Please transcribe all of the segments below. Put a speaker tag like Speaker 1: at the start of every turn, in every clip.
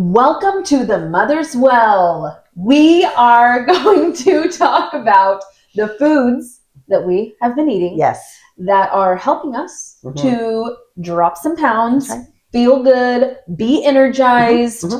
Speaker 1: Welcome to the Mother's Well. We are going to talk about the foods that we have been eating that are helping us to drop some pounds, feel good, be energized,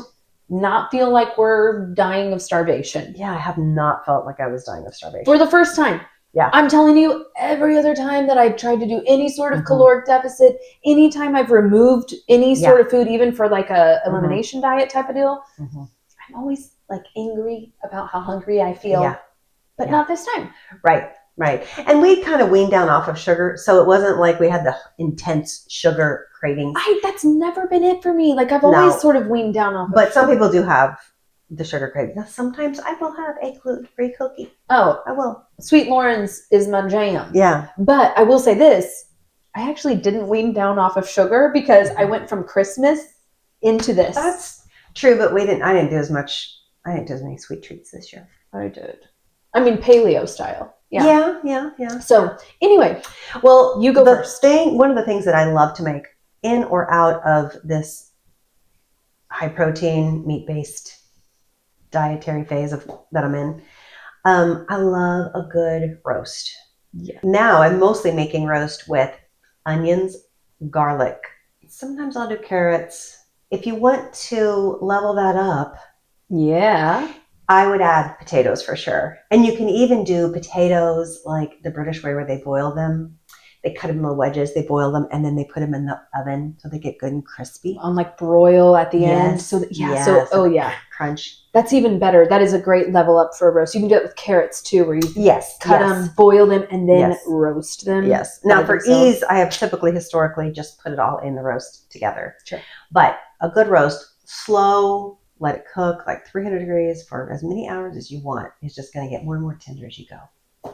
Speaker 1: not feel like we're dying of starvation.
Speaker 2: Yeah, I have not felt like I was dying of starvation.
Speaker 1: For the first time.
Speaker 2: Yeah.
Speaker 1: I'm telling you, every other time that I've tried to do any sort of caloric deficit, anytime I've removed any sort of food, even for like a elimination diet type of deal, I'm always like angry about how hungry I feel, but not this time.
Speaker 2: Right. And we kind of weaned down off of sugar, so it wasn't like we had the intense sugar cravings.
Speaker 1: That's never been it for me. Like I've always sort of weaned down off of
Speaker 2: But some people do have the sugar cravings. Now, sometimes I will have a gluten-free cookie.
Speaker 1: Oh,
Speaker 2: I will.
Speaker 1: Sweet Lawrence is my jam.
Speaker 2: Yeah.
Speaker 1: But I will say this, I actually didn't wean down off of sugar because I went from Christmas into this.
Speaker 2: That's true, but I didn't do as many sweet treats this year.
Speaker 1: I did. I mean, paleo style.
Speaker 2: Yeah.
Speaker 1: So anyway,
Speaker 2: well,
Speaker 1: you go first.
Speaker 2: One of the things that I love to make in or out of this high protein, meat-based dietary phase that I'm in, I love a good roast.
Speaker 1: Yeah.
Speaker 2: Now I'm mostly making roast with onions, garlic. Sometimes I'll do carrots. If you want to level that up, I would add potatoes for sure. And you can even do potatoes like the British way where they boil them. They cut them in little wedges, they boil them, and then they put them in the oven so they get good and crispy.
Speaker 1: On like broil at the end. So
Speaker 2: crunch.
Speaker 1: That's even better. That is a great level up for a roast. You can do it with carrots too, where you cut them, boil them, and then roast them.
Speaker 2: Yes. Now for ease, I have historically just put it all in the roast together.
Speaker 1: Sure.
Speaker 2: But a good roast, slow, let it cook like 300 degrees for as many hours as you want. It's just going to get more and more tender as you go.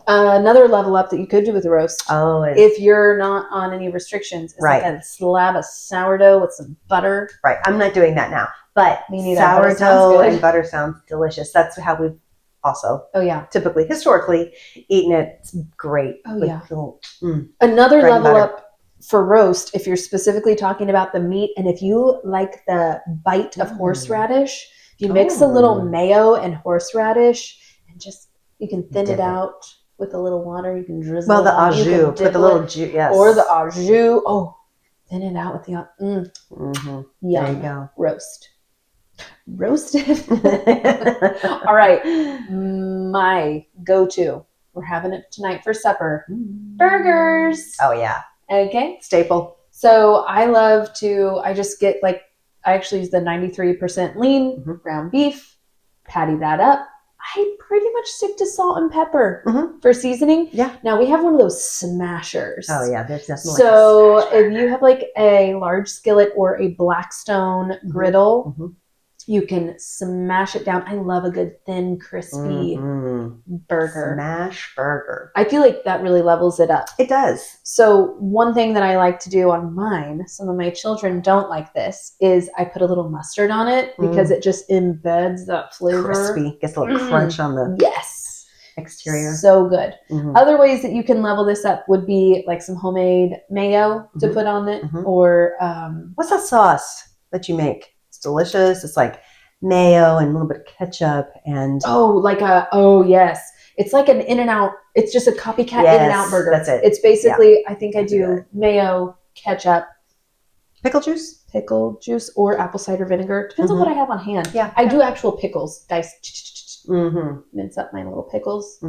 Speaker 1: Another level up that you could do with a roast, if you're not on any restrictions, is like a slab of sourdough with some butter.
Speaker 2: Right. I'm not doing that now, but
Speaker 1: sourdough
Speaker 2: and butter sounds delicious. That's how we've also typically, historically, eaten it. It's great.
Speaker 1: Another level up for roast, if you're specifically talking about the meat, and if you like the bite of horseradish, you mix a little mayo and horseradish and you can thin it out with a little water. You can drizzle
Speaker 2: it. Well, the au jus. Put the little jus,
Speaker 1: or the au jus. Oh, thin it out with the
Speaker 2: Yum. There you go.
Speaker 1: Roasted. All right. My go-to. We're having it tonight for supper. Burgers.
Speaker 2: Oh, yeah.
Speaker 1: Okay.
Speaker 2: Staple.
Speaker 1: So I just get I actually use the 93% lean ground beef, patty that up. I pretty much stick to salt and pepper for seasoning. Yeah. Now we have one of those smashers.
Speaker 2: Oh yeah, there's definitely.
Speaker 1: So if you have like a large skillet or a Blackstone griddle, you can smash it down. I love a good thin, crispy burger.
Speaker 2: Smash burger.
Speaker 1: I feel like that really levels it up.
Speaker 2: It does.
Speaker 1: So one thing that I like to do on mine, some of my children don't like this, is I put a little mustard on it because it just embeds that flavor.
Speaker 2: Crispy. Gets a little crunch on the exterior.
Speaker 1: So good. Other ways that you can level this up would be like some homemade mayo to put on it or...
Speaker 2: what's that sauce that you make? It's delicious. It's like mayo and a little bit of ketchup and...
Speaker 1: yes. It's like an In-N-Out. It's just a copycat In-N-Out burger.
Speaker 2: That's it.
Speaker 1: It's basically, I think I do mayo, ketchup,
Speaker 2: pickle juice,
Speaker 1: or apple cider vinegar. Depends on what I have on hand.
Speaker 2: Yeah.
Speaker 1: I do actual pickles, diced, mince up my little pickles.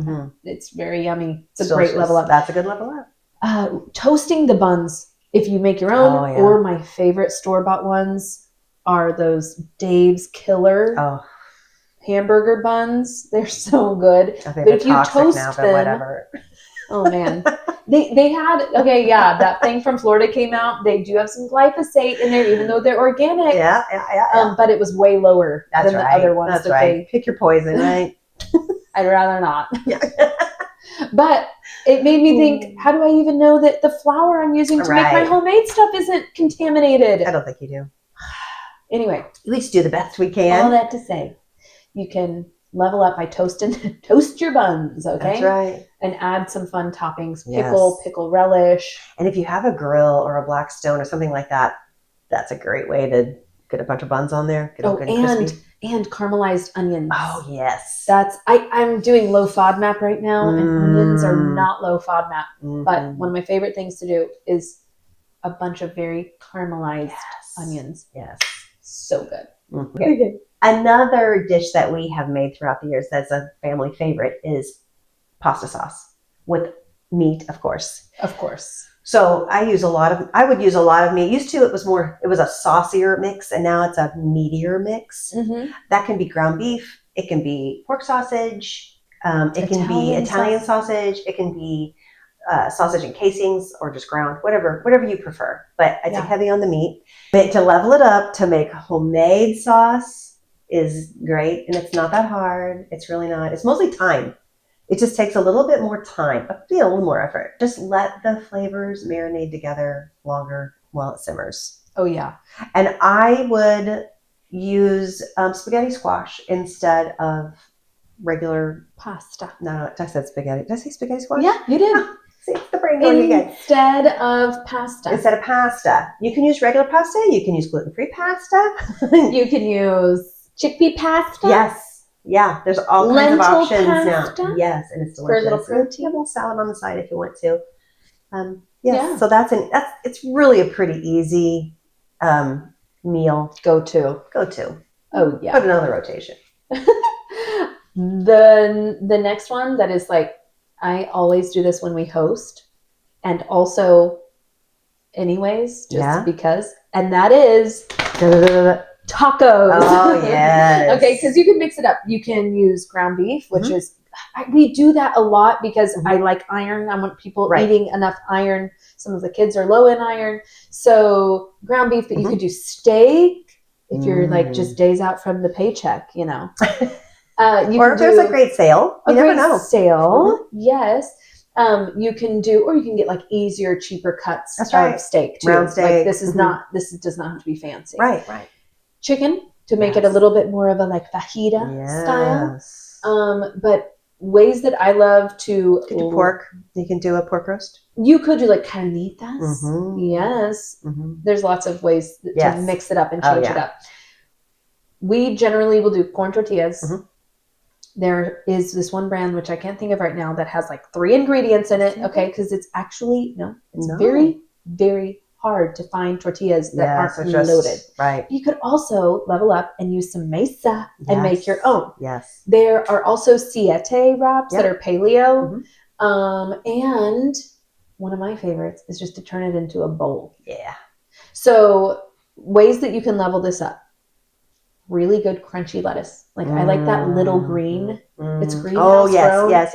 Speaker 1: It's very yummy. It's a great level up.
Speaker 2: That's a good level up.
Speaker 1: Toasting the buns, if you make your own, or my favorite store-bought ones are those Dave's Killer hamburger buns. They're so good.
Speaker 2: I think but if you toast now, them, whatever.
Speaker 1: Oh man, they had that thing from Florida came out. They do have some glyphosate in there, even though they're organic.
Speaker 2: Yeah.
Speaker 1: But it was way lower than the other ones.
Speaker 2: That's right. Pick your poison, right?
Speaker 1: I'd rather not. But it made me think, how do I even know that the flour I'm using to make my homemade stuff isn't contaminated?
Speaker 2: I don't think you do.
Speaker 1: Anyway.
Speaker 2: At least do the best we can.
Speaker 1: All that to say, you can level up by toast your buns, okay?
Speaker 2: That's right.
Speaker 1: And add some fun toppings, pickle relish.
Speaker 2: And if you have a grill or a Blackstone or something like that, that's a great way to Get a bunch of buns on there. Get all good and crispy.
Speaker 1: And caramelized onions.
Speaker 2: Oh, yes.
Speaker 1: I'm doing low FODMAP right now, and onions are not low FODMAP. But one of my favorite things to do is a bunch of very caramelized onions.
Speaker 2: Yes.
Speaker 1: So good.
Speaker 2: Okay. Another dish that we have made throughout the years that's a family favorite is pasta sauce with meat, of course.
Speaker 1: Of course.
Speaker 2: So I would use a lot of meat. Used to, it was a saucier mix, and now it's a meatier mix. That can be ground beef. It can be pork sausage. It can be Italian sausage. It can be sausage in casings or just ground, whatever you prefer. But I take heavy on the meat. But to level it up, to make homemade sauce is great, and it's not that hard. It's really not. It's mostly time. It just takes a little bit more time, a little more effort. Just let the flavors marinate together longer while it simmers.
Speaker 1: Oh, yeah.
Speaker 2: And I would use spaghetti squash instead of regular
Speaker 1: pasta.
Speaker 2: No, I said spaghetti. Did I say spaghetti squash?
Speaker 1: Yeah, you did.
Speaker 2: See, the brain going again.
Speaker 1: Instead of pasta.
Speaker 2: You can use regular pasta. You can use gluten-free pasta.
Speaker 1: You can use chickpea pasta.
Speaker 2: Yes. Yeah, there's all kinds of options
Speaker 1: pasta
Speaker 2: now. Yes, and it's delicious.
Speaker 1: For a little protein.
Speaker 2: A little salad on the side if you want to. So it's really a pretty easy meal.
Speaker 1: Go to. Oh yeah.
Speaker 2: Put another rotation.
Speaker 1: The next one that is like, I always do this when we host, and also anyways, just because, and that is tacos.
Speaker 2: Oh, yes.
Speaker 1: Okay, because you can mix it up. You can use ground beef, which is, we do that a lot because I like iron. I want people eating enough iron. Some of the kids are low in iron. So ground beef, but you could do steak if you're like just days out from the paycheck, you know.
Speaker 2: Or if there's a great sale. You never know.
Speaker 1: Yes. You can do, or you can get like easier, cheaper cuts of steak too.
Speaker 2: Round steak.
Speaker 1: Like this does not have to be fancy.
Speaker 2: Right.
Speaker 1: Chicken to make it a little bit more of a like fajita style. But ways that I love to
Speaker 2: you can do pork. You can do a pork roast.
Speaker 1: You could do like carnitas. Yes. There's lots of ways to mix it up and change it up. We generally will do corn tortillas. There is this one brand, which I can't think of right now, that has like 3 ingredients in it. Okay. Because it's actually, very, very hard to find tortillas that aren't loaded.
Speaker 2: Right.
Speaker 1: You could also level up and use some mesa and make your own.
Speaker 2: Yes.
Speaker 1: There are also siete wraps that are paleo. And one of my favorites is just to turn it into a bowl.
Speaker 2: Yeah.
Speaker 1: So ways that you can level this up. Really good crunchy lettuce. Like I like that little green. It's greenhouse grown.
Speaker 2: Yes.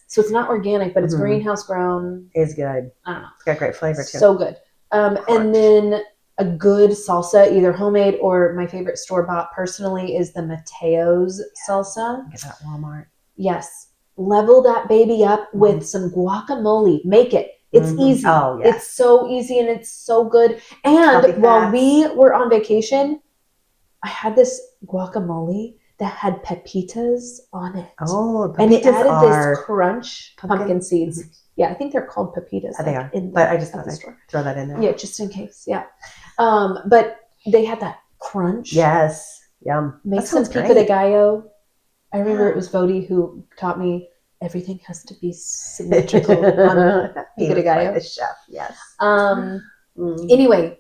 Speaker 1: So it's not organic, but it's greenhouse grown.
Speaker 2: It's good.
Speaker 1: I don't know.
Speaker 2: It's got great flavor too.
Speaker 1: So good. And then a good salsa, either homemade or my favorite store-bought personally is the Mateo's salsa.
Speaker 2: Get that at Walmart.
Speaker 1: Yes. Level that baby up with some guacamole. Make it. It's easy.
Speaker 2: Oh, yeah.
Speaker 1: It's so easy and it's so good. And while we were on vacation, I had this guacamole that had pepitas on it.
Speaker 2: Oh,
Speaker 1: and it added this crunch, pumpkin seeds. Yeah, I think they're called pepitas.
Speaker 2: They are. But I just thought I'd throw that in there.
Speaker 1: Yeah, just in case. Yeah. But they had that crunch.
Speaker 2: Yes. Yum.
Speaker 1: Make some pico de gallo. I remember it was Vodi who taught me everything has to be symmetrical on pico de gallo.
Speaker 2: The chef, yes.
Speaker 1: Anyway,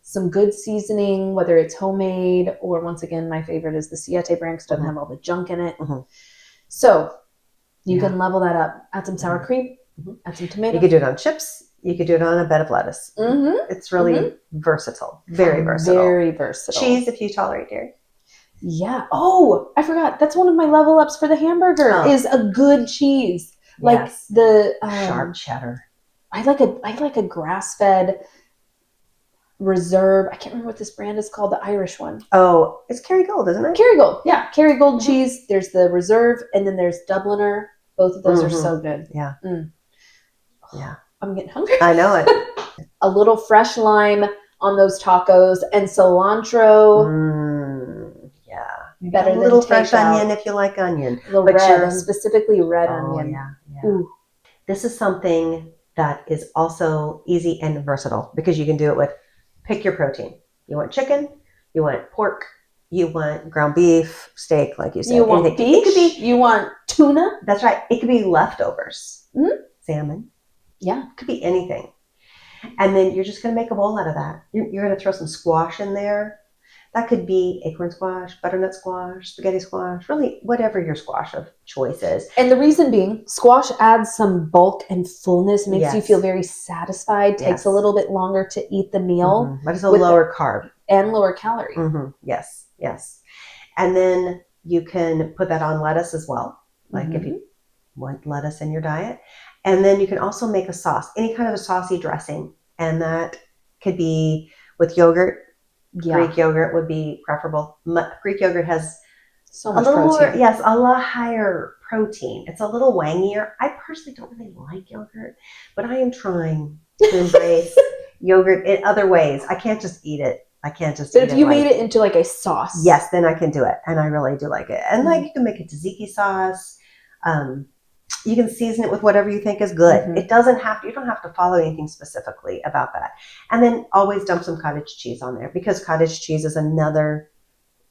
Speaker 1: some good seasoning, whether it's homemade or, once again, my favorite is the Siete brand because it doesn't have all the junk in it. So you can level that up. Add some sour cream. Add some tomato.
Speaker 2: You could do it on chips. You could do it on a bed of lettuce. It's really versatile. Very versatile.
Speaker 1: Very versatile.
Speaker 2: Cheese if you tolerate dairy.
Speaker 1: Yeah. Oh, I forgot. That's one of my level ups for the hamburger is a good cheese. Like the
Speaker 2: sharp cheddar.
Speaker 1: I like a grass-fed reserve. I can't remember what this brand is called, the Irish one.
Speaker 2: Oh, it's Kerrygold, isn't it?
Speaker 1: Kerrygold. Yeah, Kerrygold cheese. There's the reserve and then there's Dubliner. Both of those are so good.
Speaker 2: Yeah. Yeah.
Speaker 1: I'm getting hungry.
Speaker 2: I know it.
Speaker 1: A little fresh lime on those tacos and cilantro. Better than
Speaker 2: a little fresh onion if you like onion.
Speaker 1: A little red, specifically red onion.
Speaker 2: Yeah. Ooh. This is something that is also easy and versatile because you can do it with, pick your protein. You want chicken, You want pork. You want ground beef, steak, like you said.
Speaker 1: You want beef? You want tuna?
Speaker 2: That's right. It could be leftovers. Mm-hmm. Salmon.
Speaker 1: Yeah.
Speaker 2: It could be anything. And then you're just going to make a bowl out of that. You're going to throw some squash in there. That could be acorn squash, butternut squash, spaghetti squash, really whatever your squash of choice is.
Speaker 1: And the reason being, squash adds some bulk and fullness, makes you feel very satisfied, takes a little bit longer to eat the meal.
Speaker 2: But it's a lower carb.
Speaker 1: And lower calorie.
Speaker 2: Yes, yes. And then you can put that on lettuce as well, like if you want lettuce in your diet. And then you can also make a sauce, any kind of a saucy dressing. And that could be with yogurt. Greek yogurt would be preferable. Greek yogurt has
Speaker 1: so much protein.
Speaker 2: A lot higher protein. It's a little wangier. I personally don't really like yogurt, but I am trying to embrace yogurt in other ways. I can't just eat it. But if
Speaker 1: you made it into like a sauce.
Speaker 2: Yes, then I can do it. And I really do like it. And like you can make a tzatziki sauce. You can season it with whatever you think is good. It doesn't have to, you don't have to follow anything specifically about that. And then always dump some cottage cheese on there, because cottage cheese is another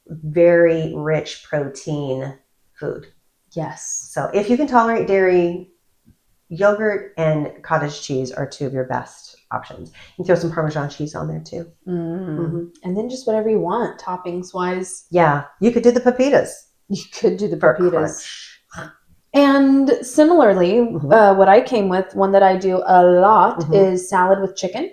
Speaker 2: very rich protein food.
Speaker 1: Yes.
Speaker 2: So if you can tolerate dairy, yogurt and cottage cheese are two of your best options. You can throw some Parmesan cheese on there too.
Speaker 1: And then just whatever you want, toppings wise.
Speaker 2: Yeah. You could do the pepitas.
Speaker 1: You could do the pepitas. And similarly, what I came with, one that I do a lot is salad with chicken.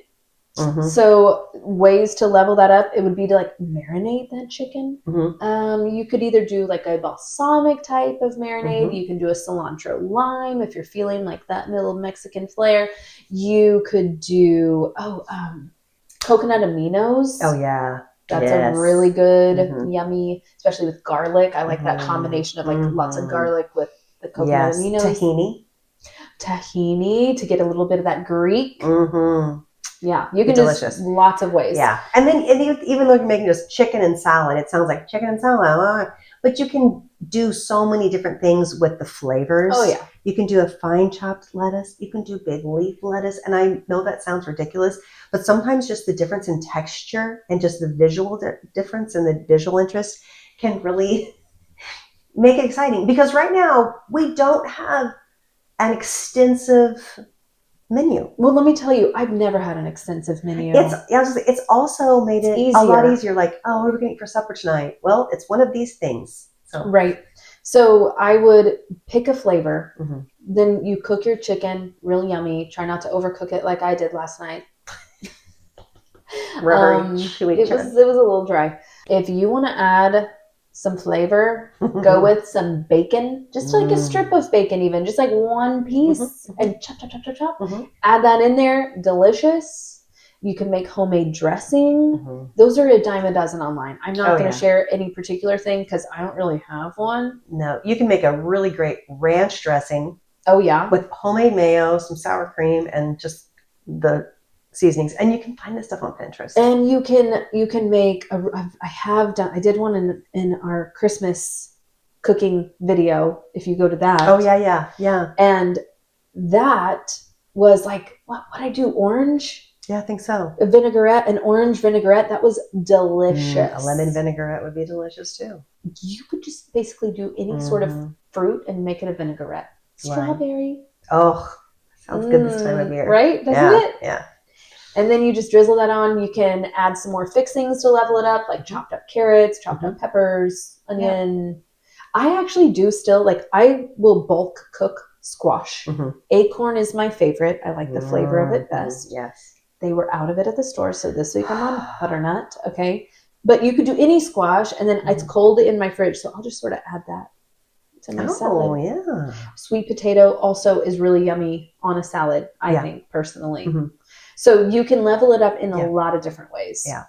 Speaker 1: So ways to level that up, it would be to like marinate that chicken. You could either do like a balsamic type of marinade. You can do a cilantro lime if you're feeling like that little Mexican flair. You could do coconut aminos.
Speaker 2: Oh yeah.
Speaker 1: That's a really good, yummy, especially with garlic. I like that combination of like lots of garlic with the coconut aminos. Tahini to get a little bit of that Greek. Yeah, you can
Speaker 2: delicious.
Speaker 1: Lots of ways.
Speaker 2: Yeah, and then even though you're making just chicken and salad, it sounds like chicken and salad, but you can do so many different things with the flavors.
Speaker 1: Oh yeah,
Speaker 2: you can do a fine chopped lettuce. You can do big leaf lettuce, and I know that sounds ridiculous, but sometimes just the difference in texture and just the visual difference and the visual interest can really make it exciting. Because right now we don't have an extensive menu.
Speaker 1: Well, let me tell you, I've never had an extensive menu.
Speaker 2: It's also made it a lot easier. Like, what are we going to eat for supper tonight? Well, it's one of these things. So.
Speaker 1: Right. So I would pick a flavor. Then you cook your chicken real yummy. Try not to overcook it like I did last night.
Speaker 2: Rubbery, chewy
Speaker 1: it was a little dry. If you want to add some flavor, go with some bacon, just like a strip of bacon, even just like one piece, and chop. Add that in there. Delicious. You can make homemade dressing. Those are a dime a dozen online. I'm not going to share any particular thing because I don't really have one.
Speaker 2: No, you can make a really great ranch dressing.
Speaker 1: Oh yeah,
Speaker 2: with homemade mayo, some sour cream, and just the seasonings, and you can find this stuff on Pinterest.
Speaker 1: And you can make I did one in our Christmas cooking video. If you go to that,
Speaker 2: yeah,
Speaker 1: and that was like what I do, orange.
Speaker 2: Yeah, I think so.
Speaker 1: An orange vinaigrette. That was delicious.
Speaker 2: A lemon vinaigrette would be delicious too.
Speaker 1: You could just basically do any sort of fruit and make it a vinaigrette. Strawberry.
Speaker 2: Oh, sounds good this time of year,
Speaker 1: right? Doesn't it?
Speaker 2: Yeah.
Speaker 1: And then you just drizzle that on. You can add some more fixings to level it up, like chopped up carrots, chopped up peppers, onion. I actually do still, I will bulk cook squash. Acorn is my favorite. I like the flavor of it best.
Speaker 2: Yes.
Speaker 1: They were out of it at the store, so this week I'm on butternut, okay? But you could do any squash, and then it's cold in my fridge, so I'll just sort of add that to my salad.
Speaker 2: Oh, yeah.
Speaker 1: Sweet potato also is really yummy on a salad, I think, personally. So you can level it up in a lot of different ways.
Speaker 2: Yeah.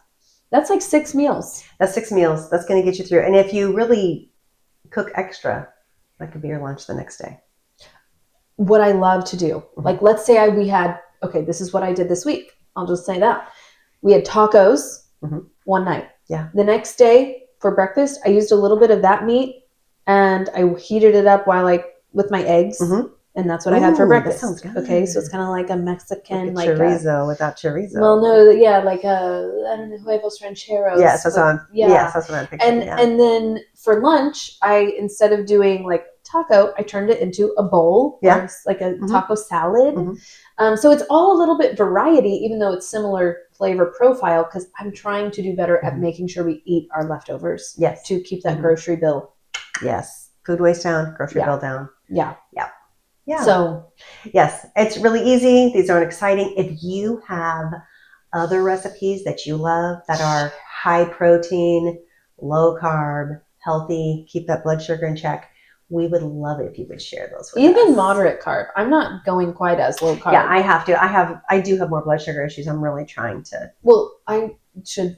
Speaker 1: That's like 6 meals.
Speaker 2: That's 6 meals. That's going to get you through. And if you really cook extra, that could be your lunch the next day.
Speaker 1: What I love to do, let's say this is what I did this week. I'll just say that. We had tacos one night.
Speaker 2: Yeah.
Speaker 1: The next day for breakfast, I used a little bit of that meat and I heated it up with my eggs And that's what I had for breakfast.
Speaker 2: That sounds good.
Speaker 1: Okay, so it's kind of like a Mexican,
Speaker 2: like chorizo without chorizo.
Speaker 1: Well, no, yeah, like I don't know, huevos rancheros.
Speaker 2: Yes, that's what I'm picturing.
Speaker 1: And then for lunch, instead of doing like taco, I turned it into a bowl, or like a taco salad. So it's all a little bit variety, even though it's similar flavor profile, because I'm trying to do better at making sure we eat our leftovers.
Speaker 2: Yes,
Speaker 1: to keep that grocery bill.
Speaker 2: Yes, food waste down, grocery bill down.
Speaker 1: Yeah.
Speaker 2: Yeah.
Speaker 1: So,
Speaker 2: yes, it's really easy. These aren't exciting. If you have other recipes that you love that are high protein, low carb, healthy, keep that blood sugar in check, we would love it if you would share those with us.
Speaker 1: Even moderate carb. I'm not going quite as low carb.
Speaker 2: Yeah, I have to. I do have more blood sugar issues. I'm really trying to.
Speaker 1: Well, I should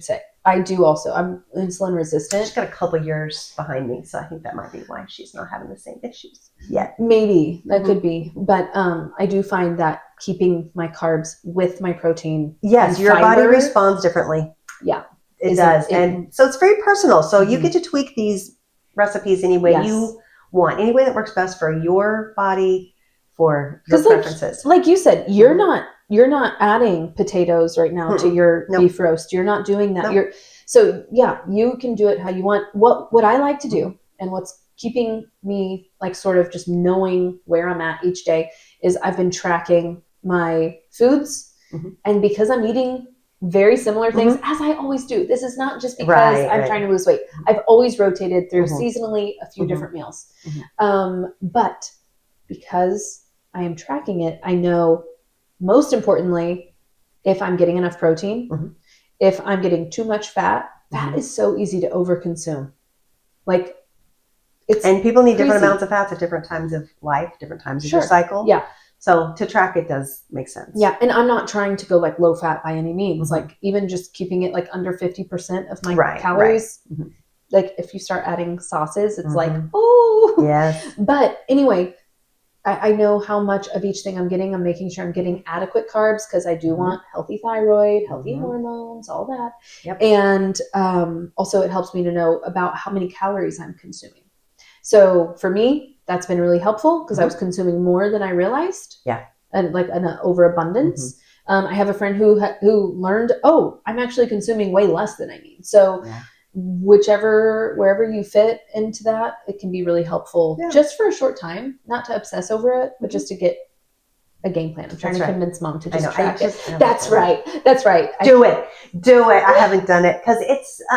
Speaker 1: say. I do also. I'm insulin resistant.
Speaker 2: She's got a couple years behind me, so I think that might be why she's not having the same issues yet.
Speaker 1: Maybe that could be, but I do find that keeping my carbs with my protein.
Speaker 2: Yes, your body responds differently.
Speaker 1: Yeah,
Speaker 2: it does, and so it's very personal. So you get to tweak these recipes any way you want, any way that works best for your body, for your preferences.
Speaker 1: Like you said, you're not adding potatoes right now to your beef roast. You're not doing that. You can do it how you want. What I like to do, and what's keeping me like sort of just knowing where I'm at each day, is I've been tracking my foods, and because I'm eating very similar things as I always do. This is not just because I'm trying to lose weight. I've always rotated through seasonally a few different meals. But because I am tracking it, I know, most importantly, if I'm getting enough protein, if I'm getting too much fat, fat is so easy to overconsume. Like,
Speaker 2: and people need different amounts of fats at different times of life, different times of your cycle.
Speaker 1: Yeah.
Speaker 2: So to track it does make sense.
Speaker 1: Yeah, and I'm not trying to go like low fat by any means. Like even just keeping it like under 50% of my calories. Like if you start adding sauces, it's like, oh.
Speaker 2: Yes.
Speaker 1: But anyway, I know how much of each thing I'm getting. I'm making sure I'm getting adequate carbs because I do want healthy thyroid, healthy hormones, all that.
Speaker 2: Yep.
Speaker 1: And also it helps me to know about how many calories I'm consuming. So for me, that's been really helpful because I was consuming more than I realized.
Speaker 2: Yeah.
Speaker 1: And like an overabundance. I have a friend who learned, I'm actually consuming way less than I need. So wherever you fit into that, it can be really helpful just for a short time, not to obsess over it, but just to get a game plan. I'm trying to convince mom to just track it. That's right.
Speaker 2: Do it. I haven't done it because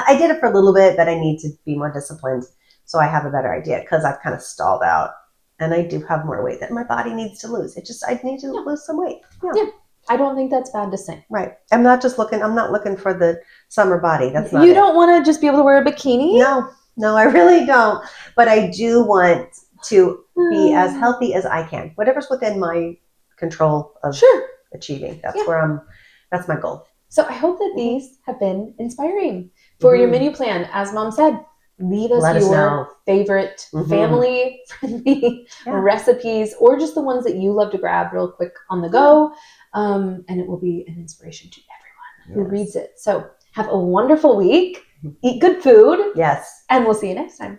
Speaker 2: I did it for a little bit, but I need to be more disciplined. So I have a better idea because I've kind of stalled out and I do have more weight that my body needs to lose. I need to lose some weight. Yeah.
Speaker 1: I don't think that's bad to say.
Speaker 2: Right. I'm not looking for the summer body. That's not
Speaker 1: You don't want to just be able to wear a bikini?
Speaker 2: No, I really don't. But I do want to be as healthy as I can. Whatever's within my control of achieving. That's my goal.
Speaker 1: So I hope that these have been inspiring for your menu plan. As mom said, leave us your favorite family-friendly recipes, or just the ones that you love to grab real quick on the go. And it will be an inspiration to everyone who reads it. So have a wonderful week. Eat good food.
Speaker 2: Yes.
Speaker 1: And we'll see you next time.